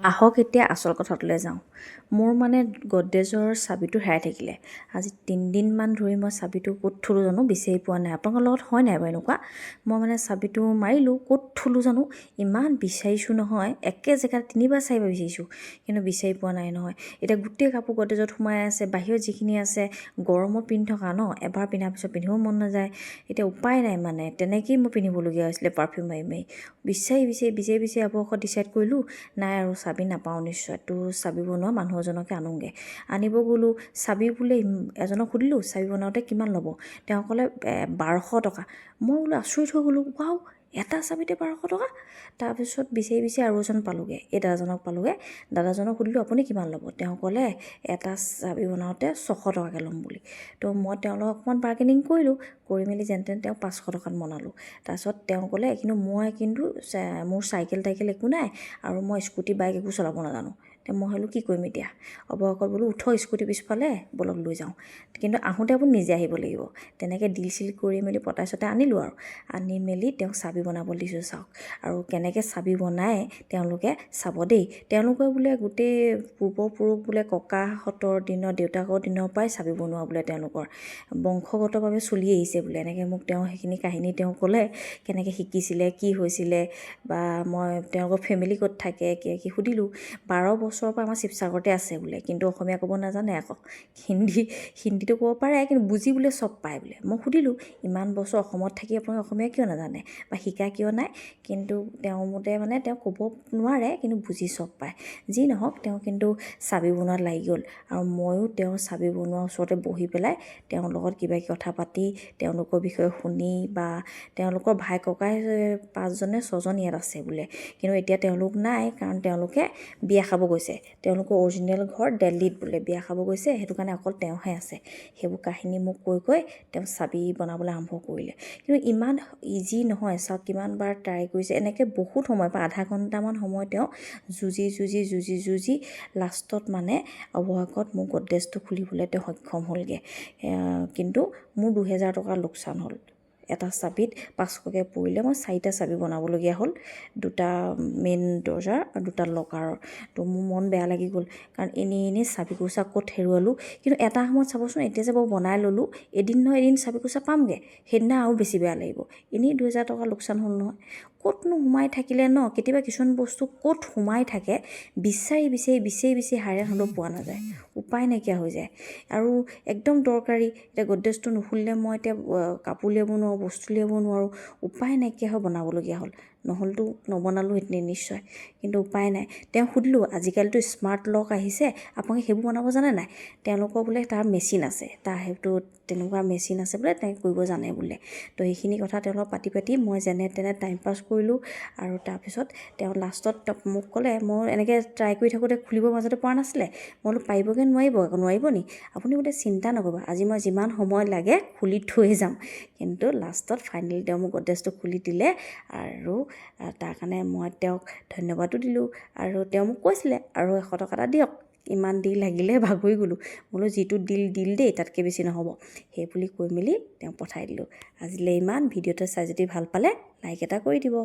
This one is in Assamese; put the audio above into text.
আহক এতিয়া আচল কথাটোলৈ যাওঁ। মোৰ মানে গডৰেজৰ চাবিটো হেৰাই থাকিলে। আজি 3 দিনমান ধৰি মই চাবিটো ক'ত থলোঁ জানো বিচাৰি পোৱা নাই। আপোনালোকৰ লগত হয় নাই বাৰু এনেকুৱা? মই মানে চাবিটো মাৰিলোঁ, ক'ত থলোঁ জানো, ইমান বিচাৰিছোঁ নহয়, একে জেগাত 3বাৰ 4বাৰ বিচাৰিছোঁ, কিন্তু বিচাৰি পোৱা নাই নহয়। এতিয়া গোটেই কাপোৰ গডৰেজত সোমাই আছে, বাহিৰত যিখিনি আছে গৰমত পিন্ধি থকা ন, এবাৰ পিন্ধাৰ পিছত পিন্ধিব মন নাযায়। এতিয়া উপায় নাই মানে, তেনেকেই মই পিন্ধিবলগীয়া হৈছিলে পাৰফিউম মাৰি মাৰি। বিচাৰি অৱশেষত ডিচাইড কৰিলোঁ নাই আৰু চাবি নাপাওঁ নিশ্চয়, তো চাবি বনোৱা মানুহ এজনকে আনোগৈ। আনিব গ'লোঁ, চাবি বোলে এজনক সুধিলোঁ চাবি বনাওঁতে কিমান ল'ব, তেওঁ ক'লে 1200 টকা। মই বোলো আচৰিত হৈ গ'লোঁ, ৱাও এটা চাবিতে 1200 টকা। তাৰপিছত বিচাৰি আৰু এজন পালোঁগৈ, এই দাদাজনক পালোঁগৈ। দাদাজনক সুধিলোঁ আপুনি কিমান ল'ব, তেওঁ ক'লে এটা চাবি বনাওঁতে 600 টকাকৈ ল'ম বুলি। তো মই তেওঁৰ লগত অকণমান বাৰ্গেনিং কৰিলোঁ, কৰি মেলি যেন তেন তেওঁ 500 টকাত বনালোঁ। তাৰপিছত তেওঁ ক'লে কিন্তু মোৰ চাইকেল টাইকেল একো নাই আৰু মই স্কুটি বাইক একো চলাব নাজানো। মই ভাবিলোঁ কি কৰিম এতিয়া, অৱশেষত বোলো উঠক স্কুটি পিছফালে বলক লৈ যাওঁ, কিন্তু আহোঁতে আপুনি নিজে আহিব লাগিব। তেনেকৈ ডিল চিল কৰি মেলি পতাই চতাই আনিলোঁ আৰু আনি মেলি তেওঁক চাবি বনাব দিছোঁ। চাওক আৰু কেনেকৈ চাবি বনাই তেওঁলোকে চাব দেই। তেওঁলোকে বোলে গোটেই পূৰ্বপুৰুষ বোলে ককাহঁতৰ দিনৰ দেউতাকৰ দিনৰ পৰাই চাবি বনোৱা বোলে তেওঁলোকৰ বংশগতভাৱে চলি আহিছে বোলে। এনেকৈ মোক তেওঁ সেইখিনি কাহিনী তেওঁ ক'লে, কেনেকৈ শিকিছিলে, কি হৈছিলে, বা মই তেওঁলোকৰ ফেমিলি ক'ত থাকে কি সুধিলোঁ। 12 বছৰৰ পৰা আমাৰ শিৱসাগৰতে আছে বোলে, কিন্তু অসমীয়া ক'ব নাজানে আকৌ, হিন্দীটো ক'ব পাৰে কিন্তু বুজি বোলে চব পায় বোলে। মই সুধিলোঁ ইমান বছৰ অসমত থাকি আপোনালোকে অসমীয়া কিয় নাজানে বা শিকা কিয় নাই, কিন্তু তেওঁৰ মতে মানে তেওঁ ক'ব নোৱাৰে কিন্তু বুজি চব পায়। যি নহওক তেওঁ কিন্তু চাবি বনোৱাত লাগি গ'ল, আৰু ময়ো তেওঁৰ চাবি বনোৱাৰ ওচৰতে বহি পেলাই তেওঁৰ লগত কিবা কথা পাতি তেওঁলোকৰ বিষয়ে শুনি, বা তেওঁলোকৰ ভাই ককাই 5জন নে 6জন ইয়াত আছে বোলে, কিন্তু এতিয়া তেওঁলোক নাই কাৰণ তেওঁলোকে বিয়া খাব গৈছে। তেওঁলোকৰ অৰিজিনেল ঘৰ দিল্লীত বোলে, বিয়া খাব গৈছে, সেইটো কাৰণে অকল তেওঁহে আছে। সেইবোৰ কাহিনী মোক কৈ তেওঁ চাবি বনাবলৈ আৰম্ভ কৰিলে। কিন্তু ইমান ইজি নহয়, চাওক কিমানবাৰ ট্ৰাই কৰিছে, এনেকৈ বহুত সময় বা আধা ঘণ্টামান সময় তেওঁ যুঁজি লাষ্টত মানে অৱশেষত মোৰ গডৰেজটো খুলিবলৈ তেওঁ সক্ষম হ'লগৈ। কিন্তু মোৰ 2000 টকাৰ লোকচান হ'ল। এটা চাবিত 500কৈ পৰিলে। মই 4টা চাবি বনাবলগীয়া হ'ল, 2টা মেইন দৰ্জাৰ আৰু 2টা লকাৰৰ। তো মোৰ মন বেয়া লাগি গ'ল, কাৰণ এনেই চাবিকোচা ক'ত হেৰুৱালোঁ। কিন্তু এটা সময়ত চাবচোন, এতিয়া যে মই বনাই ল'লোঁ, এদিন নহয় এদিন চাবিকোচা পামগৈ, সেইদিনা আৰু বেছি বেয়া লাগিব। এনেই 2000 টকা লোকচান হ'ল নহয়। ক'তনো সোমাই থাকিলে ন, কেতিয়াবা কিছুমান বস্তু ক'ত সোমাই থাকে বিচাৰি হাইৰাণ হ'লেও পোৱা নাযায়, উপায় নাইকিয়া হৈ যায়। আৰু একদম দৰকাৰী, এতিয়া গডৰেজটো নুখুলিলে মই এতিয়া কাপোৰ উলিয়াব নোৱাৰোঁ, বস্তু উলিয়াব নোৱাৰোঁ, উপায় নাইকিয়া হৈ বনাবলগীয়া হ'ল। নহ'লতো নবনালোঁ হেতেনে নিশ্চয়, কিন্তু উপায় নাই। তেওঁ সুধিলোঁ আজিকালিতো স্মাৰ্ট লক আহিছে, আপোনালোকে সেইবোৰ বনাব জানে নাই? তেওঁলোকৰ বোলে তাৰ মেচিন আছে, তাৰ সেইটো তেনেকুৱা মেচিন আছে বোলে, তেওঁ কৰিব জানে বোলে। তো সেইখিনি কথা তেওঁৰ লগত পাতি মই যেনে তেনে টাইম পাছ কৰিলোঁ। আৰু তাৰপিছত তেওঁ লাষ্টত মোক ক'লে, মই এনেকৈ ট্ৰাই কৰি থাকোঁতে খুলিব মাজতে পৰা নাছিলে। মই বোলো পাৰিবগৈ নোৱাৰিব নি? আপুনি বোলে চিন্তা নকৰিব, আজি মই যিমান সময় লাগে খুলি থৈ যাম। কিন্তু লাষ্টত ফাইনেলি তেওঁ মোক গডৰেজটো খুলি দিলে, আৰু তাৰ কাৰণে মই তেওঁক ধন্যবাদো দিলোঁ। আৰু তেওঁ মোক কৈছিলে আৰু 100 টকা এটা দিয়ক, ইমান দিল লাগিলে ভাগৰি গ'লোঁ। বোলো যিটো দিল দেই, তাতকৈ বেছি নহ'ব, সেই বুলি কৈ মেলি তেওঁক পঠাই দিলোঁ। আজিলৈ ইমান। ভিডিঅ'টো চাই যদি ভাল পালে লাইক এটা কৰি দিব।